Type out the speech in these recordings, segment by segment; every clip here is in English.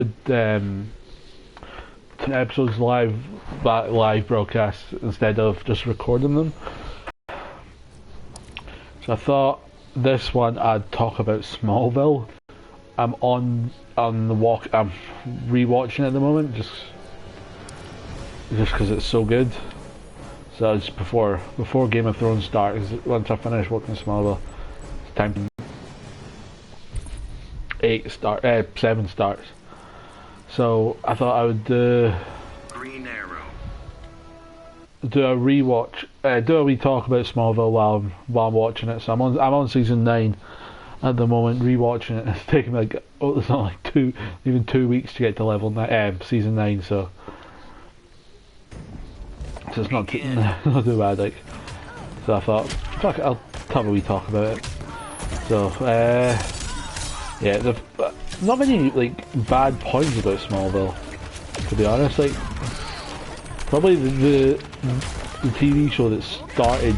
um, episodes live broadcasts instead of just recording them. So I thought this one I'd talk about Smallville. I'm on the walk. I'm rewatching it at the moment, just because it's so good. So it's before Game of Thrones starts. Once I finish watching Smallville, it's time. 7 starts. So I thought I would Green Arrow. do a rewatch, do a wee talk about Smallville while I'm watching it. So I'm on season 9 at the moment, rewatching it. It's taken me it's not like 2 weeks to get to level 9, season 9. So it's not too bad. Like, so I thought, fuck it, I'll have a wee talk about it. So yeah, there's not many like bad points about Smallville, to be honest. Like, probably the TV show that started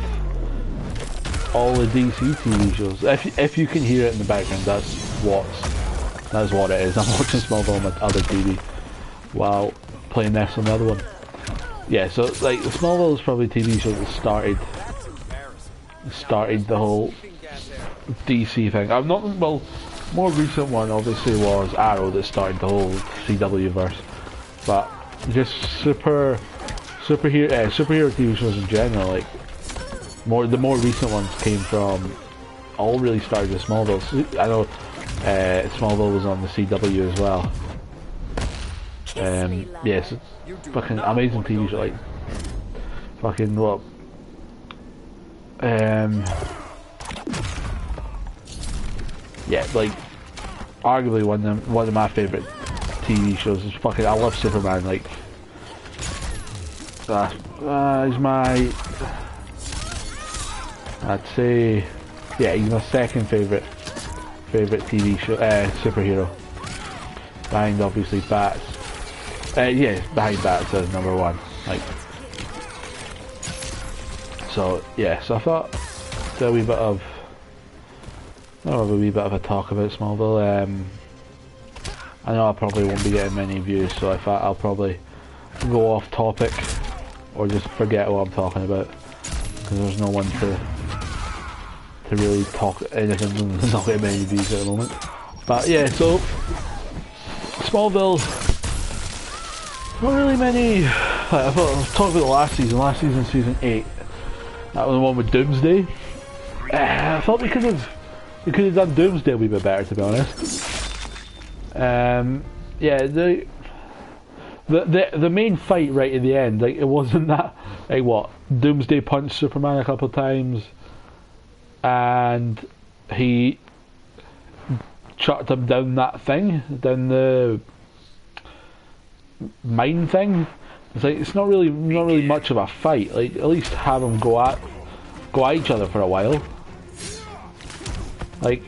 all the DC TV shows. If you can hear it in the background, that's what it is. I'm watching Smallville on my other TV while playing this on the other one. Yeah, so like Smallville is probably a TV show that started the whole DC thing. I'm not well. More recent one obviously was Arrow that started the whole CW verse, but just superhero TV shows in general, like the more recent ones came from, all really started with Smallville. I know Smallville was on the CW as well. Yes, fucking amazing TV show, like fucking what. Yeah, like arguably one of my favourite TV shows is fucking. I love Superman. Like, he's my. I'd say, yeah, he's my second favourite TV show superhero. Behind obviously Bats. Yeah, behind Bats as number 1. Like, so yeah, so I thought do a wee bit of. I'll have a wee bit of a talk about Smallville. I know I probably won't be getting many views, so I thought I'll probably go off topic or just forget what I'm talking about, because there's no one to really talk anything and not get many views at the moment. But yeah, so Smallville, not really many. I thought I was talking about the last season, season 8. That was the one with Doomsday. I thought we could have done Doomsday a wee bit better, to be honest. Yeah, the main fight right at the end, like, it wasn't that, like, what, Doomsday punched Superman a couple of times and he chucked him down down the mine thing. It's like, it's not really much of a fight. Like, at least have them go at each other for a while. Like,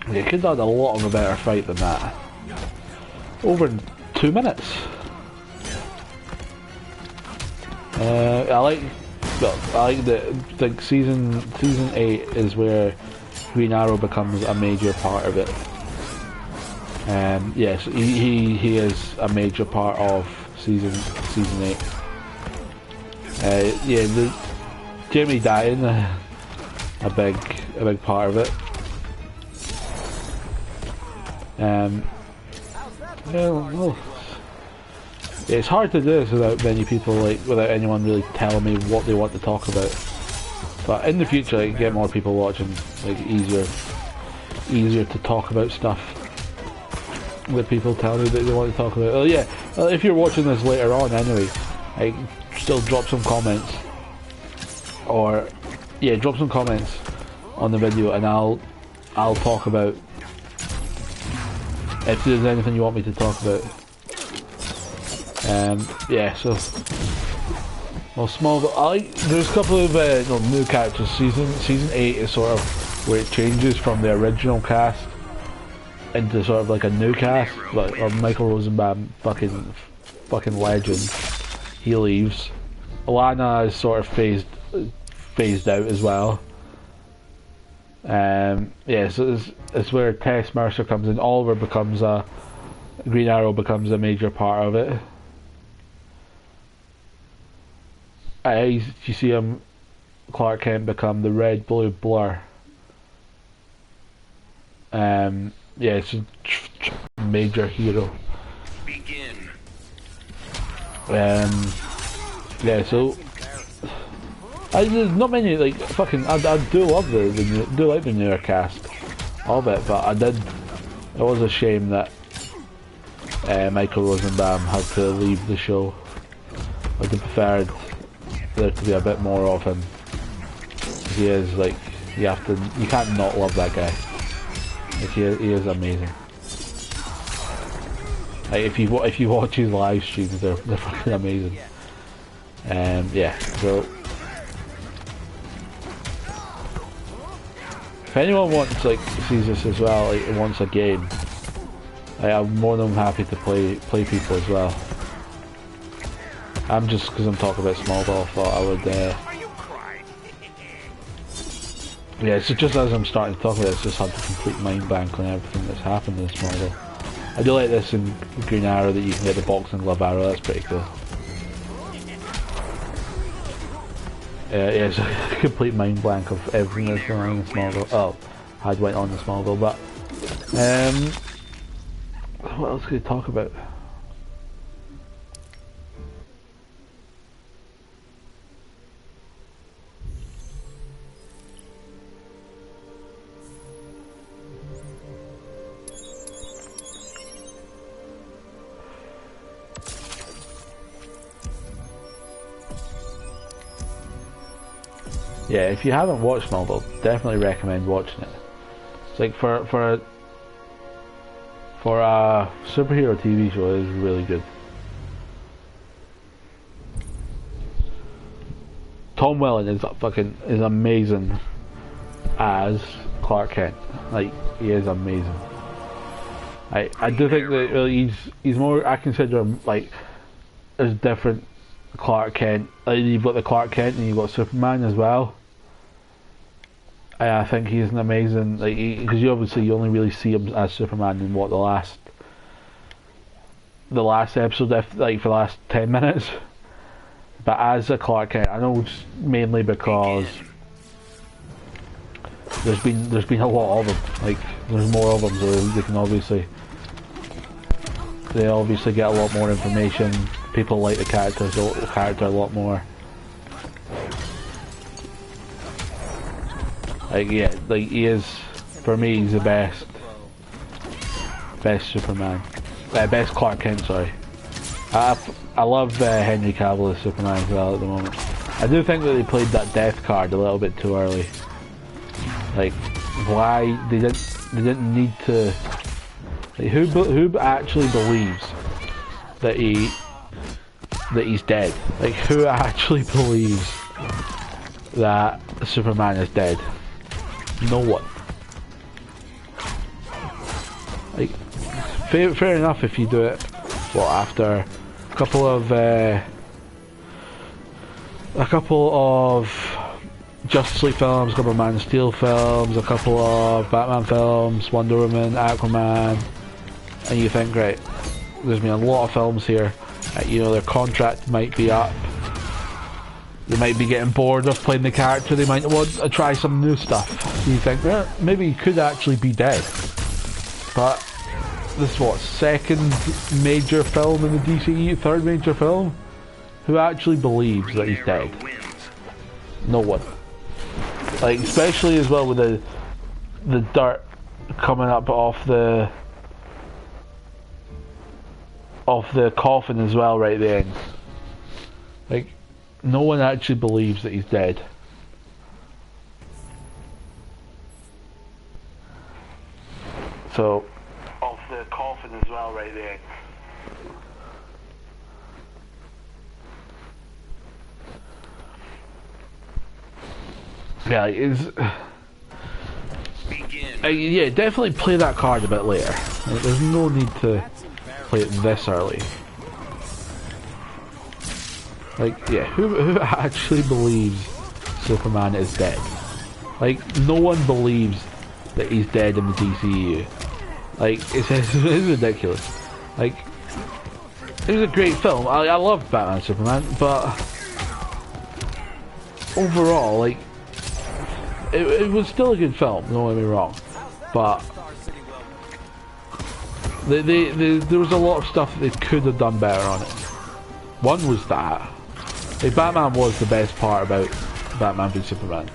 you could have had a lot of a better fight than that. Over 2 minutes. I like season 8 is where Green Arrow becomes a major part of it. Yes, he is a major part of season 8. Yeah, the Jimmy dying. A big part of it. Yeah, well, it's hard to do this without many people, like, without anyone really telling me what they want to talk about. But in the future, I can get more people watching, like, easier to talk about stuff that people tell me that they want to talk about. Oh yeah, if you're watching this later on anyway, like, still drop some comments, or yeah, drop some comments on the video, and I'll talk about if there's anything you want me to talk about. Yeah, so well, Smallville. There's a couple of new characters. Season 8 is sort of where it changes from the original cast into sort of like a new cast. Like, Michael Rosenbaum, fucking legend. He leaves. Alana is sort of phased out as well. Yeah, so it's where Tess Mercer comes in. Oliver becomes a Green Arrow becomes a major part of it. You see him, Clark Kent, become the red blue blur. Yeah, it's a major hero. Begin. Yeah, so there's not many like fucking. I do love do like the newer cast of it, but it was a shame that Michael Rosenbaum had to leave the show. I'd have preferred there to be a bit more of him. He is like you can't not love that guy. Like he is amazing. Like if you watch his live streams, they're fucking amazing. Yeah, so if anyone wants sees this as well, like wants a game, I'm more than happy to play people as well. I'm just because I'm talking about Smallville, I thought I would. Yeah, so just as I'm starting to talk about it, it's just had to complete mind blank on everything that's happened in Smallville. I do like this in Green Arrow that you can get the boxing glove arrow. That's pretty cool. Yeah, it's a complete mind blank of everything that's going on in Smallville. Oh, I went on in Smallville, but what else could we talk about? Yeah, if you haven't watched Smallville, definitely recommend watching it. It's like for a superhero TV show, it is really good. Tom Welling is amazing as Clark Kent. Like he is amazing. I do think that really he's more. I consider him like as different Clark Kent. Like you've got the Clark Kent and you've got Superman as well. I think he's an amazing, like, because you only really see him as Superman in what the last episode, like for the last 10 minutes. But as a Clark Kent, I know it's mainly because there's been a lot of them. Like there's more of them, so they obviously get a lot more information. People like the character a lot more. Like yeah, like he is, for me, he's the best Superman, best Clark Kent. Sorry, I love Henry Cavill as Superman as well at the moment. I do think that they played that death card a little bit too early. Like why they didn't need to. Like, who actually believes that he's dead? Like who actually believes that Superman is dead? No one. Like, fair enough if you do it. Well, after a couple of Justice League films, a couple of Man of Steel films, a couple of Batman films, Wonder Woman, Aquaman, and you think, right, there's been a lot of films here. You know, their contract might be up. They might be getting bored of playing the character. They might want to try some new stuff. You think, well, maybe he could actually be dead. But this is what, second major film in the DCE, third major film? Who actually believes that he's dead? No one. Like, especially as well with the dirt coming up off the coffin as well right at the end. Like, no one actually believes that he's dead. So, off the coffin as well right there. Yeah, yeah, definitely play that card a bit later. Like, there's no need to play it this early. Like, yeah, who actually believes Superman is dead? Like, no one believes that he's dead in the DCU. Like, it's ridiculous. Like, it was a great film. I loved Batman Superman, but overall, like, it was still a good film, don't get me wrong. But there was a lot of stuff that they could have done better on it. One was that. Like, Batman was the best part about Batman v Superman,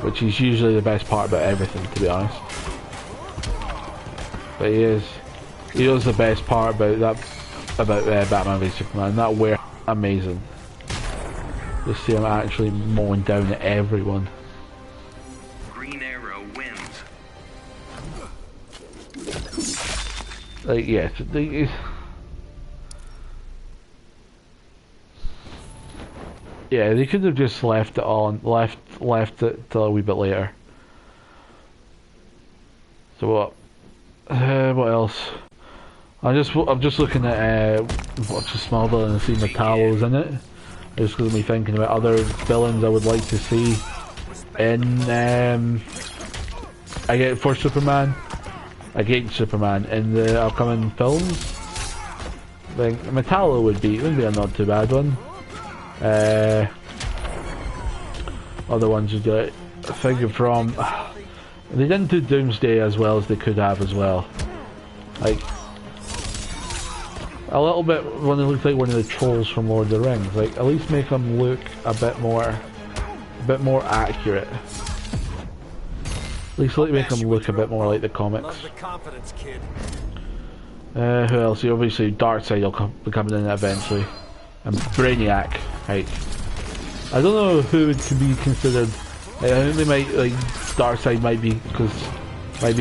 which is usually the best part about everything, to be honest. But he was the best part about Batman v Superman. That were amazing. Just see him actually mowing down at everyone. Green Arrow wins. Like, yeah, yeah, they could have just left it on, left it till a wee bit later. So what else? I'm just looking at watch the Smallville and see Metallo's in it. Just because of me thinking about other villains I would like to see in against Superman in the upcoming films. I think Metallo would be a not too bad one. Other ones would get thinking from. They didn't do Doomsday as well as they could have as well. Like a little bit when they looked like one of the trolls from Lord of the Rings. Like at least make them look a bit more accurate. At least make them look a bit more like the comics. Who else? Obviously Darkseid will be coming in eventually. And Brainiac, right. I don't know who it could be considered. I think they might, like, Darkseid might be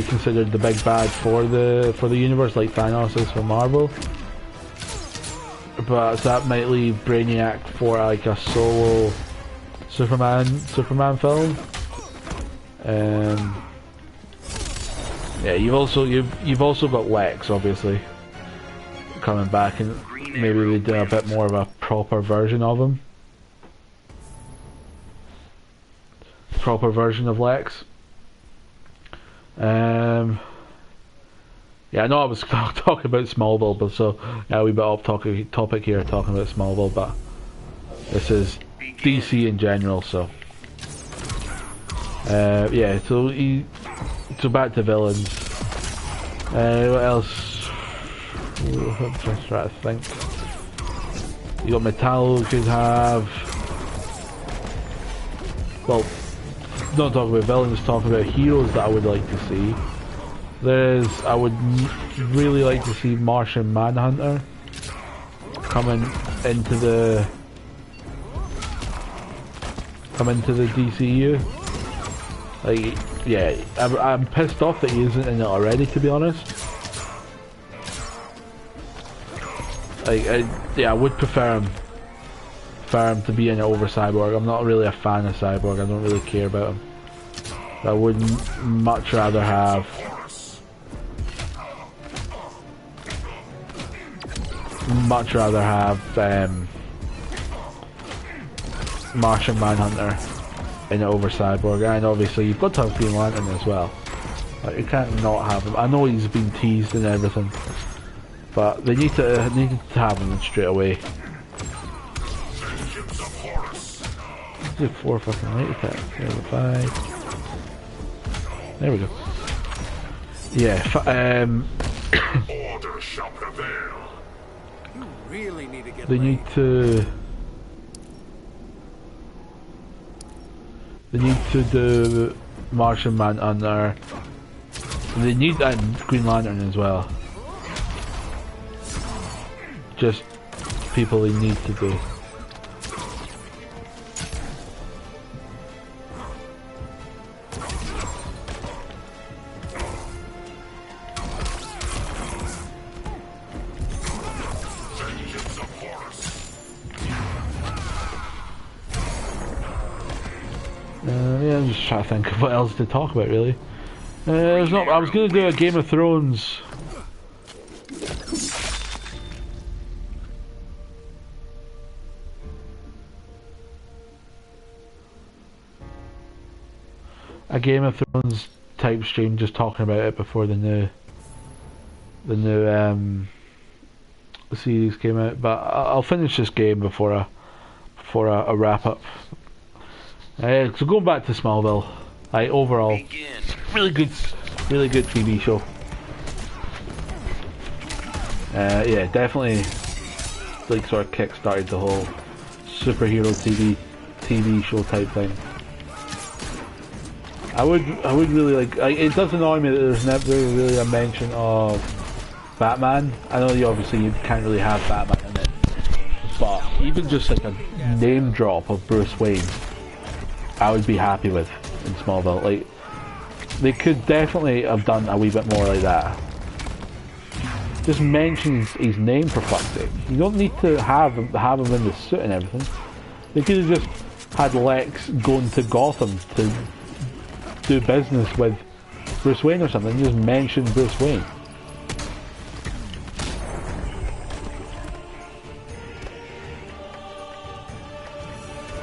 considered the big bad for the universe, like Thanos is for Marvel. But that might leave Brainiac for like a solo Superman film. Yeah, you've also got Lex, obviously, coming back, and maybe they do a bit more of a proper version of him. Proper version of Lex. Yeah, I know I was talking about Smallville, but so yeah, we bit off topic here talking about Smallville, but this is DC in general, so yeah. So back to villains. What else? I'm just trying to think. You got Metallo could have. Well, not talking about villains, talking about heroes that I would like to see. I would really like to see Martian Manhunter coming into the DCU. Like, yeah, I'm pissed off that he isn't in it already, to be honest. Like, I would prefer him to be in it over Cyborg. I'm not really a fan of Cyborg. I don't really care about him. I would much rather have Martian Manhunter in it over Cyborg, and obviously you've got to have Green Lantern as well. Like, you can't not have him. I know he's been teased and everything, but they need to have him straight away. Let's do 4 fucking light attacks. There we go, 5. There we go. Yeah. Order shall prevail. You really need to get They need to do Martian Manhunter. They need Green Lantern as well. Just people they need to do. Yeah, I'm just trying to think of what else to talk about, really. I was going to do a Game of Thrones. a Game of Thrones type stream just talking about it before the new series came out. But I'll finish this game before a wrap up. So going back to Smallville, overall, really good TV show. Yeah, definitely like sort of kick-started the whole superhero TV show type thing. I would really like. It does annoy me that there's never really a mention of Batman. I know you can't really have Batman in it, but even just like a name drop of Bruce Wayne, I would be happy with in Smallville. Like, they could definitely have done a wee bit more like that. Just mention his name for fuck's sake. You don't need to have him in the suit and everything. They could have just had Lex going to Gotham to do business with Bruce Wayne or something. Just mention Bruce Wayne.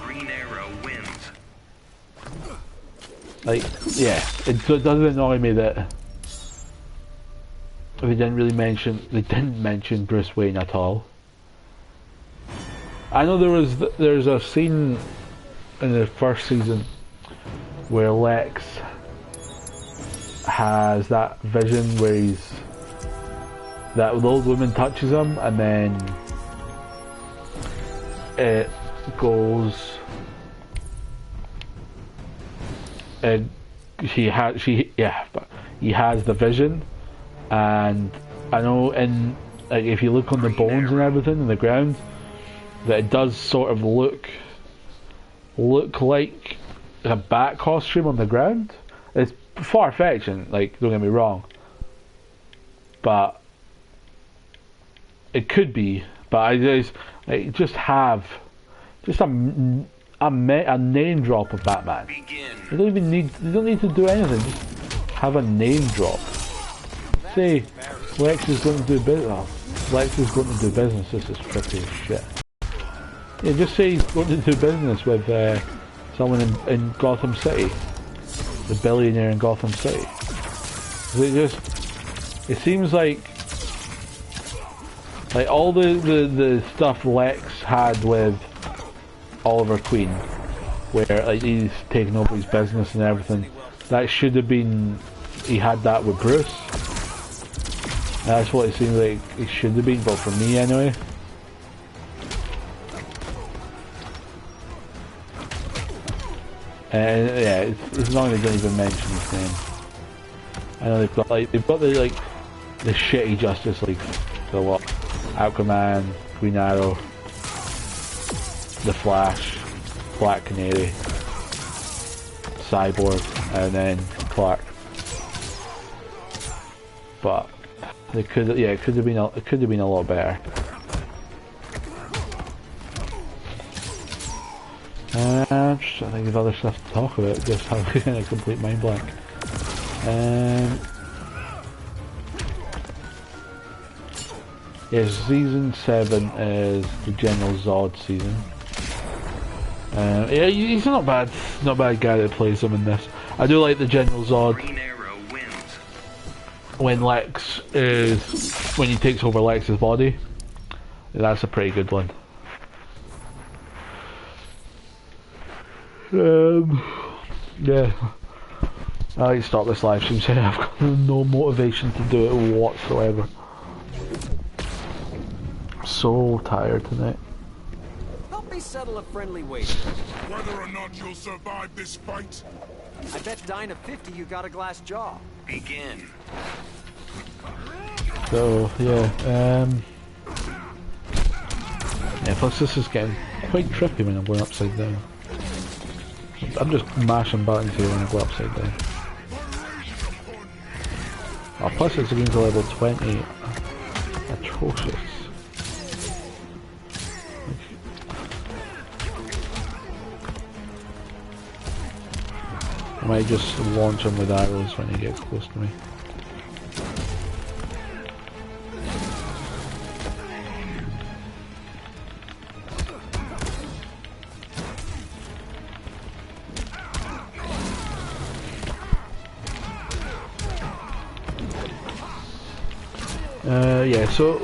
Green Arrow wins. Like, yeah, it does annoy me that they didn't mention Bruce Wayne at all. I know there's a scene in the first season where Lex has that vision where that old woman touches him, and then it goes, and he has the vision. And I know if you look on the bones and everything in the ground, that it does sort of look like a bat costume on the ground. It's far-fetched, and like, don't get me wrong, but it could be. But I just have a name drop of Batman. You don't need to do anything. Just have a name drop. Say Lex is going to do business. Oh, Lex is going to do business. This is trippy as shit. Yeah, just say he's going to do business with someone in Gotham City, the billionaire in Gotham City. It seems like all the stuff Lex had with Oliver Queen, where like he's taking over his business and everything. That should have been. He had that with Bruce. That's what it seems like it should have been, but for me anyway. And yeah, it's not they don't even mention his name. I know they've got the shitty Justice League. So what? Aquaman, Green Arrow, The Flash, Black Canary, Cyborg, and then Clark. But it could have been a lot better. I'm just trying to think of other stuff to talk about. Just having a complete mind blank. Yes, season 7 is the General Zod season. Yeah, he's not bad guy that plays him in this. I do like the General Zod. When he takes over Lex's body, that's a pretty good one. Yeah, I need to stop this live stream saying I've got no motivation to do it whatsoever. I'm so tired tonight. Help me settle a friendly wage. Whether or not you'll survive this fight, I bet dying of 50 you got a glass jaw. Begin. So yeah, plus this is getting quite trippy when I'm going upside down. I'm just mashing buttons here when I go upside down. Oh, plus it's against a level 20. Atrocious. I might just launch him with arrows when he gets close to me. Yeah, so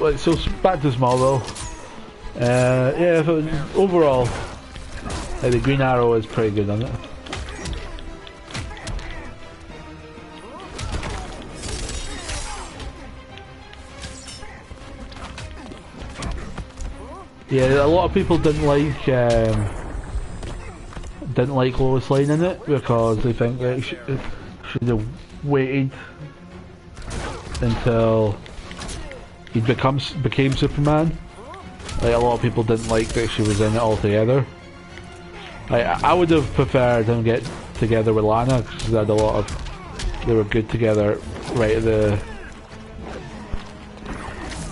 back to Smallville. Yeah, overall, the Green Arrow is pretty good on it. Yeah, a lot of people didn't like Lois Lane in it because they think that should have waited until he became Superman. Like, a lot of people didn't like that she was in it altogether. Like, I would have preferred him get together with Lana because they were good together right at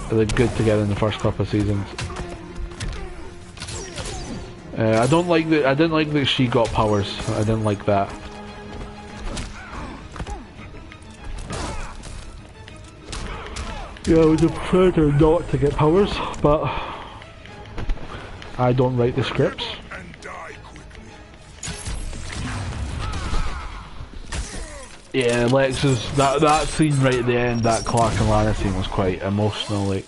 they're good together in the first couple of seasons. I didn't like that she got powers. I didn't like that. Yeah, I would have preferred her not to get powers, but I don't write the scripts. Yeah, Lex's that scene right at the end, that Clark and Lana scene was quite emotional, like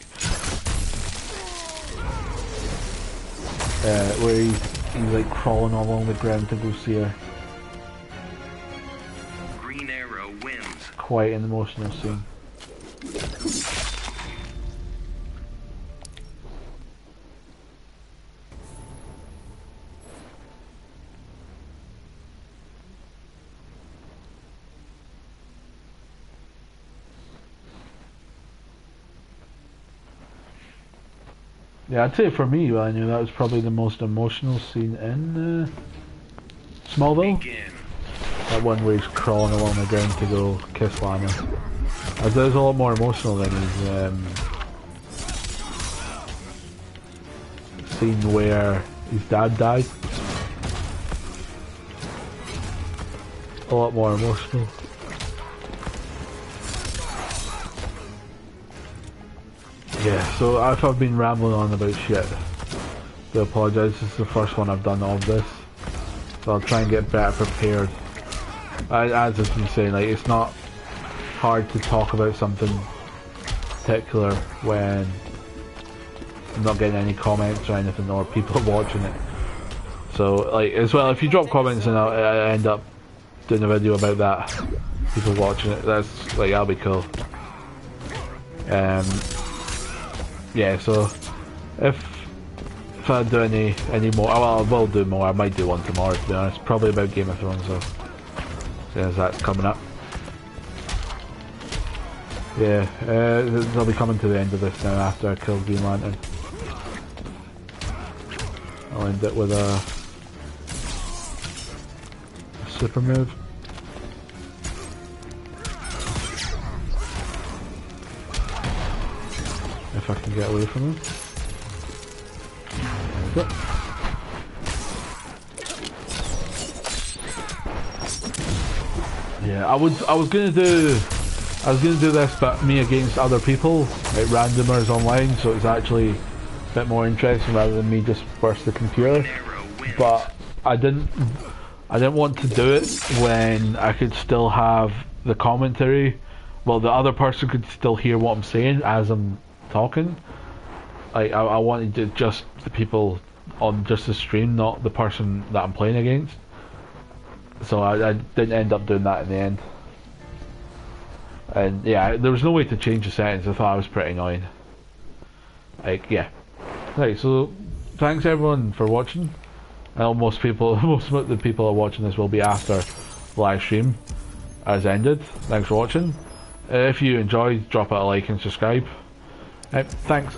where he's like crawling along the ground to go see her. Green Arrow wins. Quite an emotional scene. Yeah, I'd say for me, I knew that was probably the most emotional scene in Smallville. Begin. That one where he's crawling along the ground to go kiss Lana. As that was a lot more emotional than his scene where his dad died. A lot more emotional. Yeah, so if I've been rambling on about shit, I apologise. This is the first one I've done of this, so I'll try and get better prepared. As I've been saying, like, it's not hard to talk about something particular when I'm not getting any comments or anything, or people watching it. So, like, as well, if you drop comments and I end up doing a video about that, people watching it, that's like, that'll be cool. Yeah, so if I do any more, well, I will do more. I might do one tomorrow, to be honest. Probably about Game of Thrones, so as that's coming up. Yeah, they'll be coming to the end of this now after I kill Green Lantern. I'll end it with a super move. If I can get away from him. There we go. Yeah, I was gonna do this, but me against other people, like randomers online, so it's actually a bit more interesting rather than me just versus the computer. But I didn't want to do it when I could still have the commentary. Well, the other person could still hear what I'm saying as I'm talking. Like, I wanted to just the people on just the stream, not the person that I'm playing against. So I didn't end up doing that in the end. And yeah, there was no way to change the settings. I thought it was pretty annoying. Like, yeah. Right, so thanks everyone for watching. I know most of the people who are watching this will be after the live stream has ended. Thanks for watching. If you enjoyed, drop it a like and subscribe. Thanks.